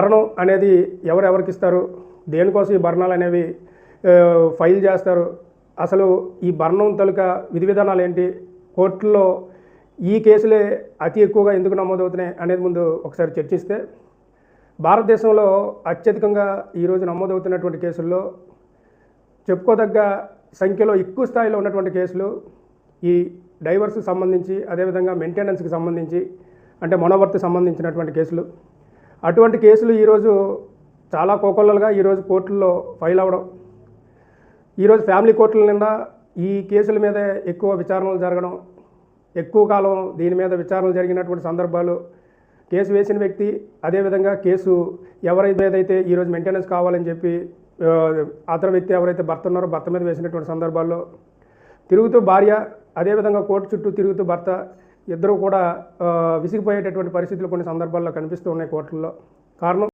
భరణం అనేది ఎవరెవరికి ఇస్తారు, దేనికోసం ఈ భరణాలు అనేవి ఫైల్ చేస్తారు, అసలు ఈ భరణం తాలూకా విధి విధానాలు ఏంటి, కోర్టుల్లో ఈ కేసులే అతి ఎక్కువగా ఎందుకు నమోదవుతున్నాయి అనేది ముందు ఒకసారి చర్చిస్తే, భారతదేశంలో అత్యధికంగా ఈరోజు నమోదవుతున్నటువంటి కేసుల్లో చెప్పుకోదగ్గ సంఖ్యలో ఎక్కువ స్థాయిలో ఉన్నటువంటి కేసులు ఈ డైవర్స్కి సంబంధించి, అదేవిధంగా మెయింటెనెన్స్కి సంబంధించి, అంటే మనోవర్తికి సంబంధించినటువంటి కేసులు. అటువంటి కేసులు ఈరోజు చాలా కోకొల్లలుగా ఈరోజు కోర్టుల్లో ఫైల్ అవ్వడం, ఈరోజు ఫ్యామిలీ కోర్టుల నిండా ఈ కేసుల మీద ఎక్కువ విచారణలు జరగడం, ఎక్కువ కాలం దీని మీద విచారణలు జరిగినటువంటి సందర్భాలు, కేసు వేసిన వ్యక్తి అదేవిధంగా కేసు ఎవరి మీద అయితే ఈరోజు మెయింటెనెన్స్ కావాలని చెప్పి అతని వ్యక్తి ఎవరైతే భర్త ఉన్నారో భర్త మీద వేసినటువంటి సందర్భాల్లో తిరుగుతూ భార్య, అదేవిధంగా కోర్టు చుట్టూ తిరుగుతూ భర్త, ఇద్దరు కూడా విసిగిపోయేటటువంటి పరిస్థితులు కొన్ని సందర్భాల్లో కనిపిస్తూ ఉన్నాయి కోర్టుల్లో. కారణం